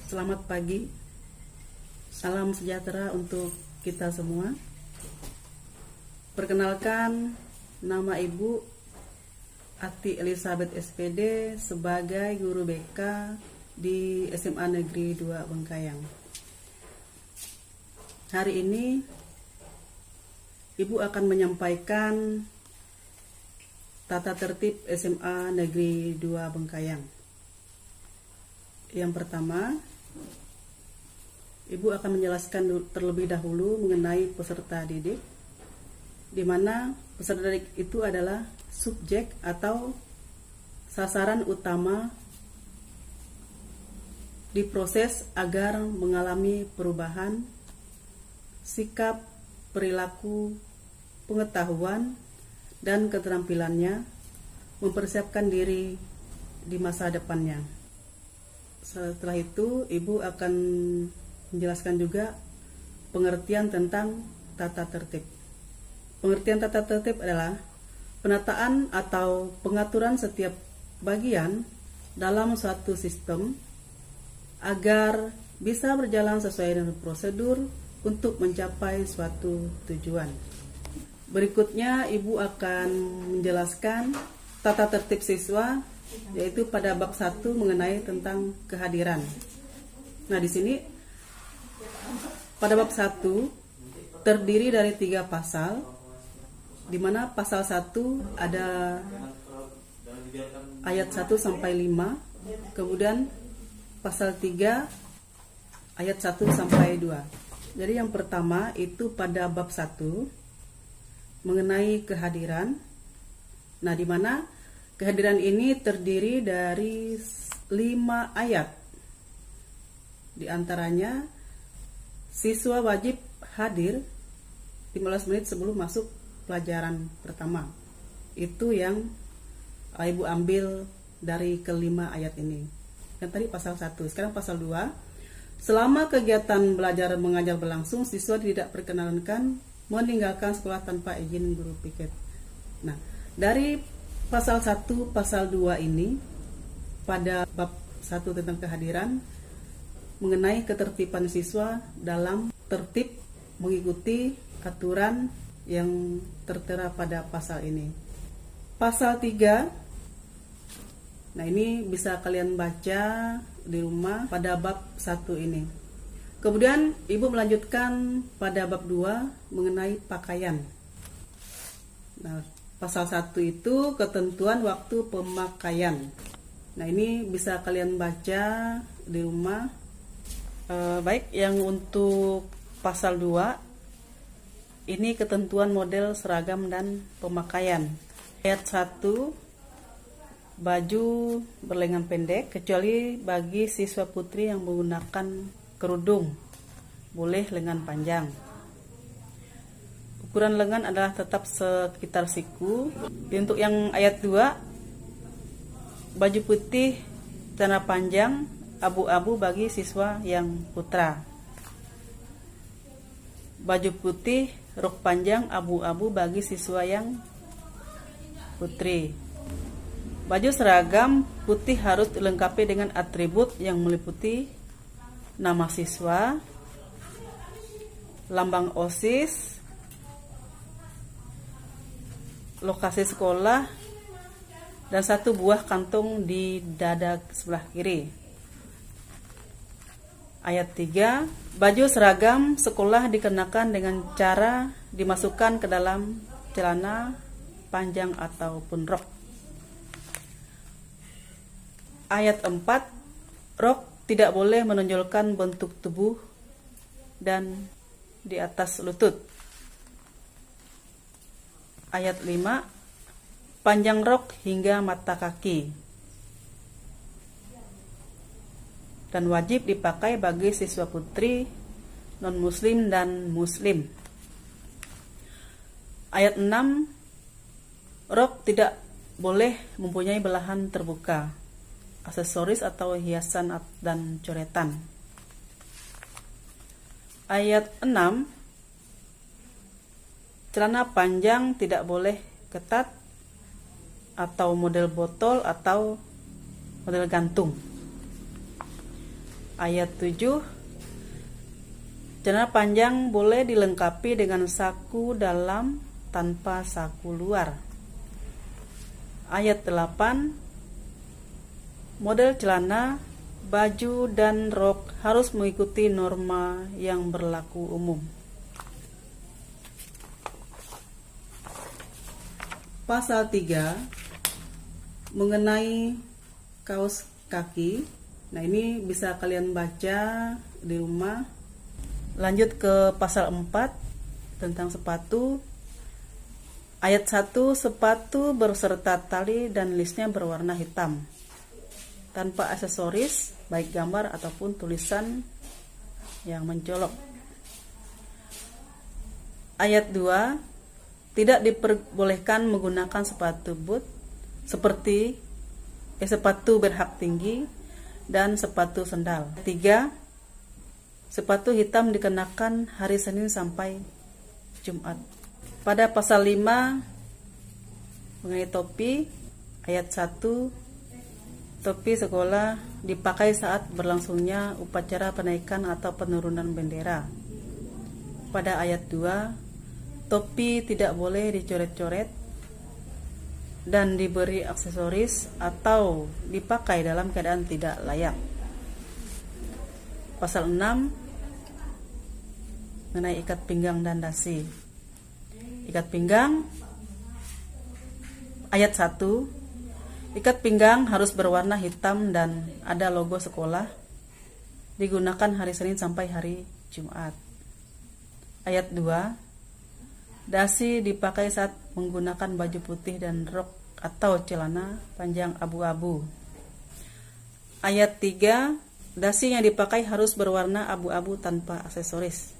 Selamat pagi, salam sejahtera untuk kita semua. Perkenalkan, nama Ibu Ati Elizabeth SPD sebagai guru BK di SMA Negeri 2 Bengkayang. Hari ini Ibu akan menyampaikan tata tertib SMA Negeri 2 Bengkayang. Yang pertama, Ibu akan menjelaskan terlebih dahulu mengenai peserta didik, di mana peserta didik itu adalah subjek atau sasaran utama diproses agar mengalami perubahan sikap, perilaku, pengetahuan, dan keterampilannya mempersiapkan diri di masa depannya. Setelah itu, Ibu akan menjelaskan juga pengertian tentang tata tertib. Pengertian tata tertib adalah penataan atau pengaturan setiap bagian dalam suatu sistem agar bisa berjalan sesuai dengan prosedur untuk mencapai suatu tujuan. Berikutnya Ibu akan menjelaskan tata tertib siswa, yaitu pada bab 1 mengenai tentang kehadiran. Nah, di sini pada bab 1 terdiri dari 3 pasal, di mana pasal 1 ada ayat 1 sampai 5, kemudian pasal 3 ayat 1 sampai 2. Jadi yang pertama itu pada bab 1 mengenai kehadiran. Nah, di mana kehadiran ini terdiri dari 5 ayat. Di antaranya siswa wajib hadir 15 menit sebelum masuk pelajaran pertama. Itu yang Ibu ambil dari kelima ayat ini. Yang tadi pasal 1, sekarang pasal 2. Selama kegiatan belajar mengajar berlangsung, siswa tidak diperkenankan meninggalkan sekolah tanpa izin guru piket. Nah, dari pasal 1, pasal 2 ini pada bab 1 tentang kehadiran mengenai ketertiban siswa dalam tertib mengikuti aturan yang tertera pada pasal ini. Pasal 3, nah ini bisa kalian baca di rumah pada bab 1 ini. Kemudian Ibu melanjutkan pada bab 2 mengenai pakaian. Nah, pasal 1 itu ketentuan waktu pemakaian. Nah, ini bisa kalian baca di rumah. Baik, yang untuk pasal 2 ini ketentuan model seragam dan pemakaian. Ayat 1, baju berlengan pendek kecuali bagi siswa putri yang menggunakan kerudung, boleh lengan panjang. Ukuran lengan adalah tetap sekitar siku. Untuk yang ayat 2, baju putih celana panjang abu-abu bagi siswa yang putra. Baju putih rok panjang abu-abu bagi siswa yang putri. Baju seragam putih harus dilengkapi dengan atribut yang meliputi nama siswa, lambang OSIS, lokasi sekolah, dan 1 buah kantung di dada sebelah kiri. Ayat 3, baju seragam sekolah dikenakan dengan cara dimasukkan ke dalam celana panjang ataupun rok. Ayat 4, rok tidak boleh menonjolkan bentuk tubuh dan di atas lutut. Ayat 5, panjang rok hingga mata kaki dan wajib dipakai bagi siswa putri, non-muslim dan muslim. Ayat 6, rok tidak boleh mempunyai belahan terbuka, aksesoris atau hiasan dan coretan. Ayat 6, celana panjang tidak boleh ketat atau model botol atau model gantung. Ayat 7, celana panjang boleh dilengkapi dengan saku dalam tanpa saku luar. Ayat 8, model celana, baju, dan rok harus mengikuti norma yang berlaku umum. Pasal 3 mengenai kaos kaki. Nah, ini bisa kalian baca di rumah. Lanjut ke pasal 4 tentang sepatu. Ayat 1, sepatu berserta tali dan listnya berwarna hitam, tanpa aksesoris, baik gambar ataupun tulisan yang mencolok. Ayat 2, tidak diperbolehkan menggunakan sepatu boot seperti sepatu berhak tinggi dan sepatu sendal. 3, sepatu hitam dikenakan hari Senin sampai Jumat. Pada pasal 5 mengenai topi, ayat 1, topi sekolah dipakai saat berlangsungnya upacara penaikan atau penurunan bendera. Pada ayat 2, topi tidak boleh dicoret-coret dan diberi aksesoris atau dipakai dalam keadaan tidak layak. Pasal 6 mengenai ikat pinggang dan dasi. Ikat pinggang, ayat 1, ikat pinggang harus berwarna hitam dan ada logo sekolah, digunakan hari Senin sampai hari Jumat. Ayat 2, dasi dipakai saat menggunakan baju putih dan rok atau celana panjang abu-abu. Ayat 3, dasi yang dipakai harus berwarna abu-abu tanpa aksesoris.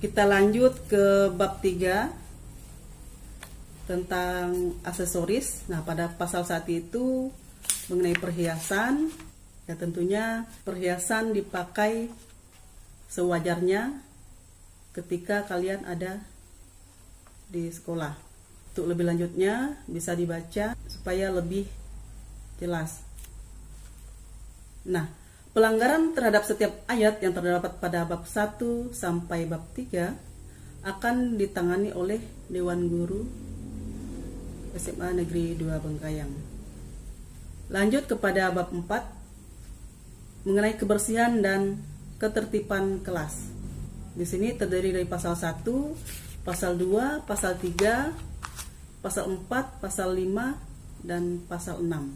Kita lanjut ke bab 3 tentang aksesoris. Nah, pada pasal 1 itu mengenai perhiasan. Ya, tentunya perhiasan dipakai sewajarnya ketika kalian ada di sekolah. Untuk lebih lanjutnya bisa dibaca supaya lebih jelas. Nah, pelanggaran terhadap setiap ayat yang terdapat pada bab 1 sampai bab 3 akan ditangani oleh Dewan Guru SMA Negeri 2 Bengkayang. Lanjut kepada bab 4 mengenai kebersihan dan ketertiban kelas. Di sini terdiri dari pasal 1, pasal 2, pasal 3, pasal 4, pasal 5, dan pasal 6.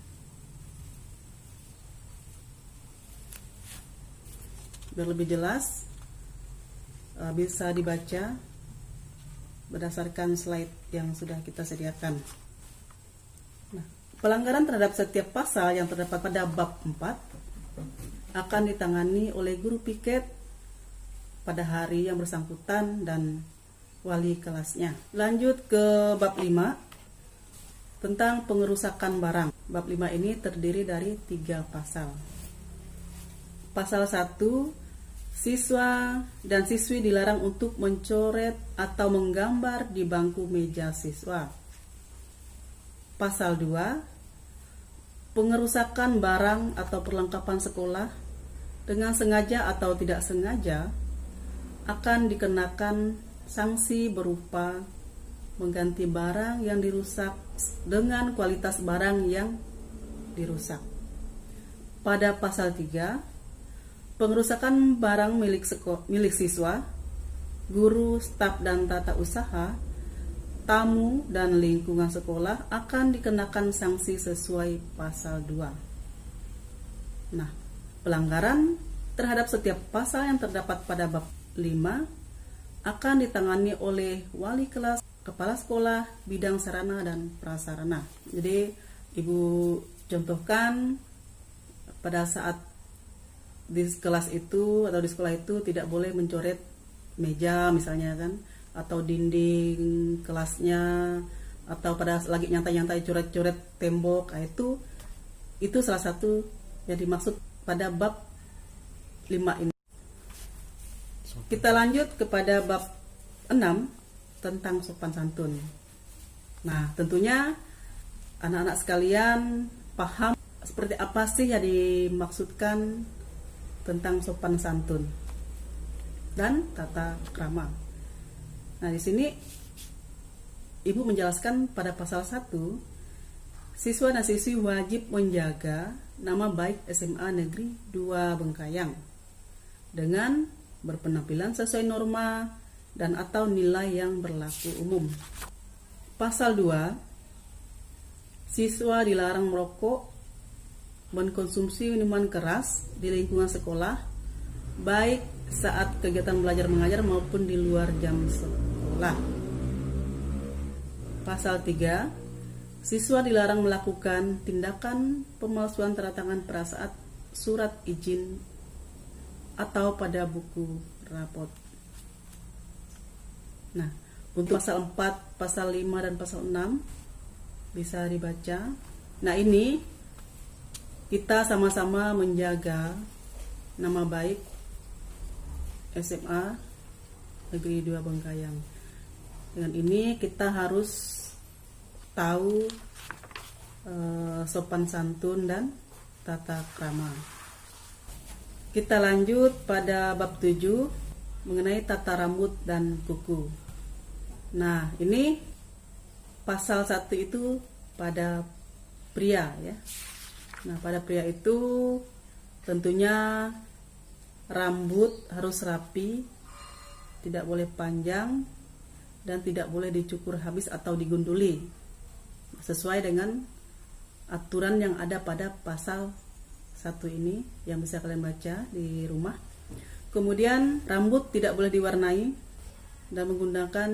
Biar lebih jelas, bisa dibaca berdasarkan slide yang sudah kita sediakan. Nah, pelanggaran terhadap setiap pasal yang terdapat pada bab 4 akan ditangani oleh guru piket pada hari yang bersangkutan dan wali kelasnya. Lanjut ke bab 5 tentang pengerusakan barang. Bab 5 ini terdiri dari 3 pasal. Pasal 1, siswa dan siswi dilarang untuk mencoret atau menggambar di bangku meja siswa. Pasal 2, pengerusakan barang atau perlengkapan sekolah dengan sengaja atau tidak sengaja akan dikenakan sanksi berupa mengganti barang yang dirusak dengan kualitas barang yang dirusak. Pada pasal 3, pengerusakan barang milik siswa, guru, staf dan tata usaha, tamu dan lingkungan sekolah akan dikenakan sanksi sesuai pasal 2. Nah, pelanggaran terhadap setiap pasal yang terdapat pada bab 5 akan ditangani oleh wali kelas, kepala sekolah, bidang sarana dan prasarana. Jadi, Ibu contohkan pada saat di kelas itu atau di sekolah itu tidak boleh mencoret meja misalnya kan, atau dinding kelasnya, atau pada lagi nyantai-nyantai coret-coret tembok. Nah, itu salah satu yang dimaksud pada bab 5 ini. Kita lanjut kepada bab 6 tentang sopan santun. Nah, tentunya anak-anak sekalian paham seperti apa sih yang dimaksudkan tentang sopan santun dan tata krama. Nah, di sini Ibu menjelaskan pada pasal 1, siswa dan siswi wajib menjaga nama baik SMA Negeri 2 Bengkayang dengan berpenampilan sesuai norma dan atau nilai yang berlaku umum. Pasal 2, siswa dilarang merokok, mengkonsumsi minuman keras di lingkungan sekolah, baik saat kegiatan belajar mengajar maupun di luar jam sekolah. Pasal 3, siswa dilarang melakukan tindakan pemalsuan tanda tangan pada saat surat izin atau pada buku rapot. Nah, untuk pasal 4, pasal 5, dan pasal 6 bisa dibaca. Nah, ini kita sama-sama menjaga nama baik SMA Negeri 2 Bengkayang. Dengan ini kita harus tahu sopan santun dan tata krama. Kita lanjut pada bab 7 mengenai tata rambut dan kuku. Nah, ini pasal 1 itu pada pria ya. Nah, pada pria itu tentunya rambut harus rapi, tidak boleh panjang, dan tidak boleh dicukur habis atau digunduli, sesuai dengan aturan yang ada pada pasal 1 ini yang bisa kalian baca di rumah. Kemudian rambut tidak boleh diwarnai dan menggunakan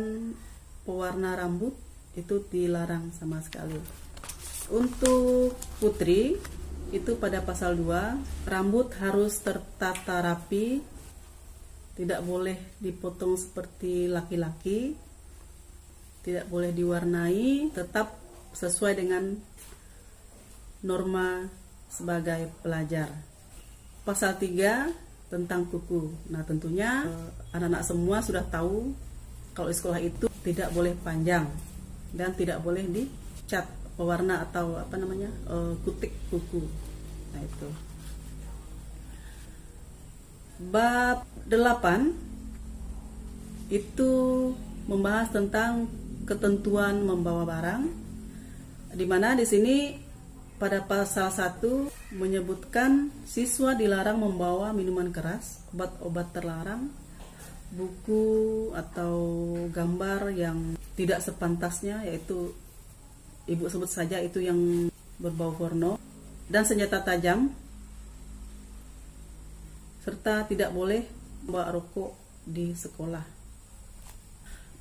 pewarna rambut itu dilarang sama sekali. Untuk putri itu pada pasal 2, rambut harus tertata rapi, tidak boleh dipotong seperti laki-laki, tidak boleh diwarnai, tetap sesuai dengan norma sebagai pelajar. Pasal 3 tentang kuku. Nah, tentunya anak-anak semua sudah tahu kalau di sekolah itu tidak boleh panjang dan tidak boleh dicat pewarna atau kutik kuku. Nah, itu. Bab 8 itu membahas tentang ketentuan membawa barang, di mana di sini pada pasal 1 menyebutkan siswa dilarang membawa minuman keras, obat-obat terlarang, buku atau gambar yang tidak sepantasnya, yaitu Ibu sebut saja itu yang berbau porno, dan senjata tajam, serta tidak boleh membawa rokok di sekolah.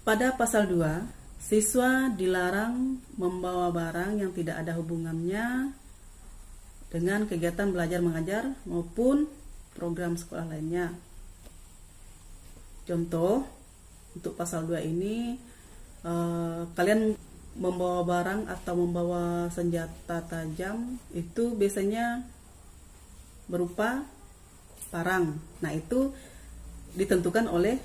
Pada pasal 2, siswa dilarang membawa barang yang tidak ada hubungannya dengan kegiatan belajar mengajar maupun program sekolah lainnya. Contoh, untuk pasal 2 ini kalian membawa barang atau membawa senjata tajam itu biasanya berupa parang. Nah, itu ditentukan oleh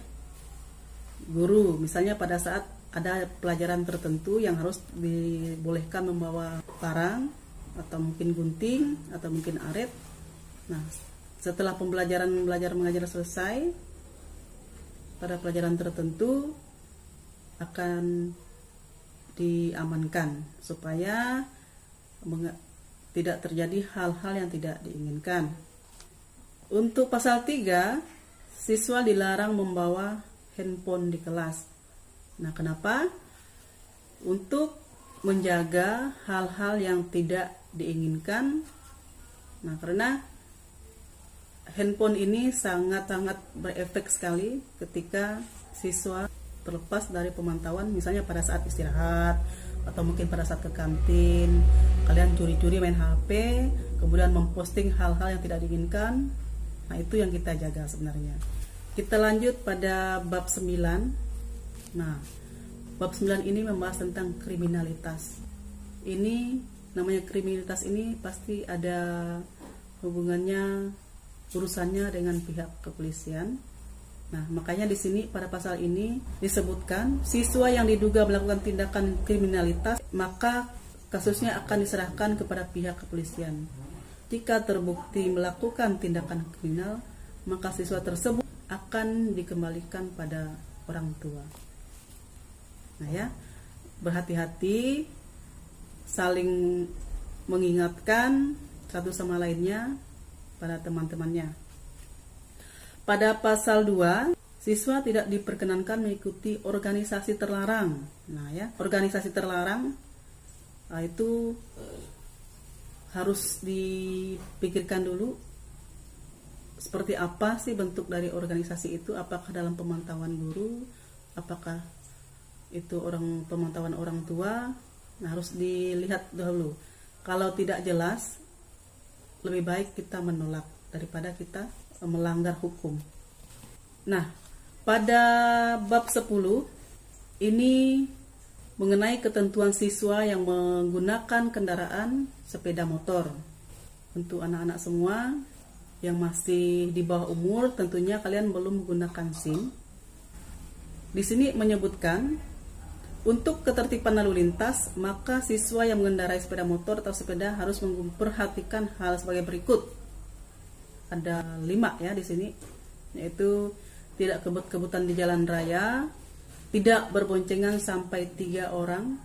guru. Misalnya pada saat ada pelajaran tertentu yang harus dibolehkan membawa parang atau mungkin gunting atau mungkin aret. Nah, setelah pembelajaran belajar mengajar selesai, pada pelajaran tertentu akan diamankan supaya tidak terjadi hal-hal yang tidak diinginkan. Untuk pasal 3, siswa dilarang membawa handphone di kelas. Nah, kenapa? Untuk menjaga hal-hal yang tidak diinginkan. Nah, karena handphone ini sangat-sangat berefek sekali ketika siswa terlepas dari pemantauan, misalnya pada saat istirahat atau mungkin pada saat ke kantin, kalian curi-curi main HP, kemudian memposting hal-hal yang tidak diinginkan. Nah, itu yang kita jaga sebenarnya. Kita lanjut pada bab 9. Nah, bab 9 ini membahas tentang kriminalitas. Ini namanya kriminalitas ini pasti ada hubungannya, urusannya dengan pihak kepolisian. Nah, makanya di sini pada pasal ini disebutkan siswa yang diduga melakukan tindakan kriminalitas, maka kasusnya akan diserahkan kepada pihak kepolisian. Jika terbukti melakukan tindakan kriminal, maka siswa tersebut akan dikembalikan pada orang tua. Nah ya, berhati-hati, saling mengingatkan satu sama lainnya pada teman-temannya. Pada pasal 2, siswa tidak diperkenankan mengikuti organisasi terlarang. Nah ya, organisasi terlarang itu harus dipikirkan dulu seperti apa sih bentuk dari organisasi itu, apakah dalam pemantauan guru, apakah itu pemantauan orang tua. Nah, harus dilihat dahulu. Kalau tidak jelas, lebih baik kita menolak daripada kita melanggar hukum. Nah, pada bab 10 ini mengenai ketentuan siswa yang menggunakan kendaraan sepeda motor. Untuk anak-anak semua yang masih di bawah umur, tentunya kalian belum menggunakan SIM. Di sini menyebutkan untuk ketertiban lalu lintas, maka siswa yang mengendarai sepeda motor atau sepeda harus memperhatikan hal sebagai berikut. Ada 5 ya di sini, yaitu tidak kebut-kebutan di jalan raya, tidak berboncengan sampai 3 orang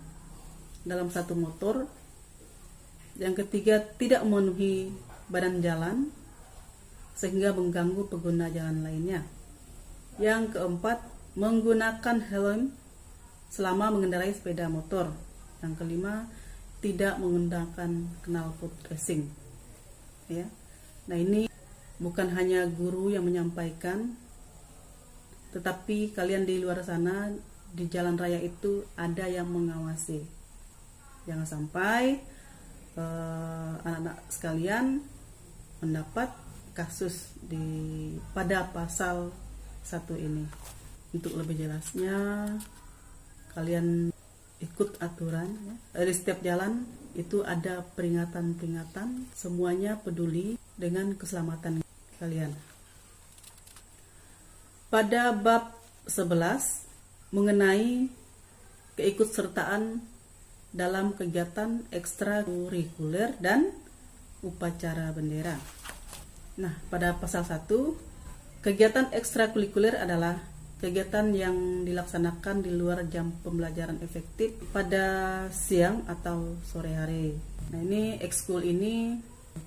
dalam satu motor. Yang ketiga, tidak memenuhi badan jalan sehingga mengganggu pengguna jalan lainnya. Yang keempat, menggunakan helm selama mengendarai sepeda motor. Yang kelima, tidak menggunakan knalpot racing. Ya. Nah, ini bukan hanya guru yang menyampaikan, tetapi kalian di luar sana di jalan raya itu ada yang mengawasi. Jangan sampai anak-anak sekalian mendapat kasus pada pasal 1 ini. Untuk lebih jelasnya, kalian ikut aturan ya. Dari setiap jalan itu ada peringatan-peringatan, semuanya peduli dengan keselamatan kalian. Pada bab 11 mengenai keikutsertaan dalam kegiatan ekstrakurikuler dan upacara bendera. Nah, pada pasal 1, kegiatan ekstrakurikuler adalah kegiatan yang dilaksanakan di luar jam pembelajaran efektif pada siang atau sore hari. Nah, ini ekskul ini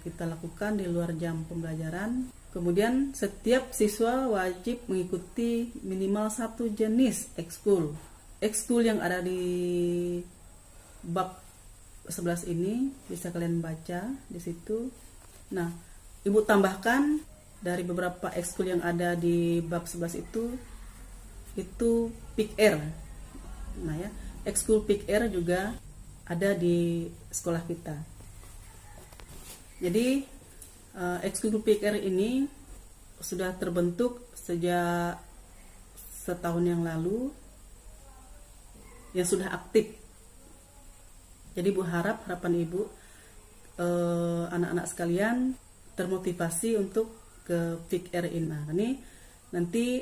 kita lakukan di luar jam pembelajaran. Kemudian setiap siswa wajib mengikuti minimal 1 jenis ekskul. Ekskul yang ada di bab 11 ini bisa kalian baca di situ. Nah, Ibu tambahkan dari beberapa ekskul yang ada di bab 11 itu PIK-R. Nah ya, ekskul PIK-R juga ada di sekolah kita. Jadi ekskul PIK-R ini sudah terbentuk sejak setahun yang lalu, yang sudah aktif. Jadi harapan Ibu anak-anak sekalian termotivasi untuk ke PIK-R ini. Nah, ini nanti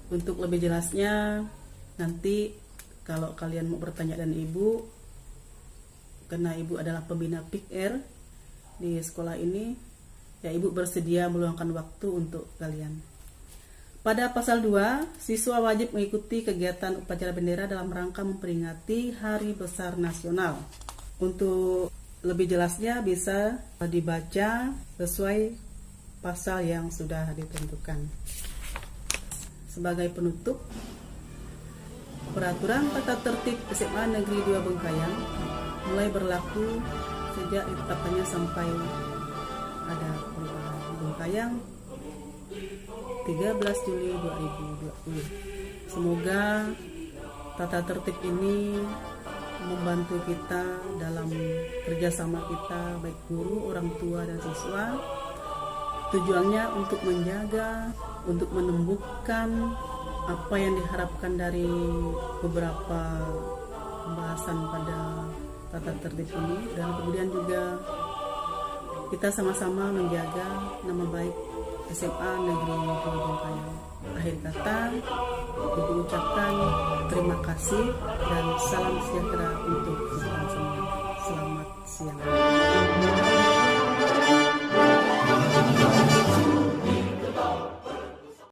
untuk lebih jelasnya, nanti kalau kalian mau bertanya dan Ibu, karena Ibu adalah pembina PIK-R di sekolah ini, ya Ibu bersedia meluangkan waktu untuk kalian. Pada pasal 2, siswa wajib mengikuti kegiatan upacara bendera dalam rangka memperingati Hari Besar Nasional. Untuk lebih jelasnya bisa dibaca sesuai pasal yang sudah ditentukan. Sebagai penutup, peraturan tata tertib SMA Negeri 2 Bengkayang mulai berlaku sejak ditetapkannya sampai ada perubahan Bengkayang 13 Juli 2020. Semoga tata tertib ini membantu kita dalam kerjasama kita, baik guru, orang tua, dan siswa. Tujuannya untuk menjaga, untuk menumbuhkan apa yang diharapkan dari beberapa pembahasan pada tata tertib ini, dan kemudian juga kita sama-sama menjaga nama baik SMA Negeri 2 Bengkayang. Akhir kata, Ibu ucapkan terima kasih dan salam sejahtera untuk kita semua. Selamat siang.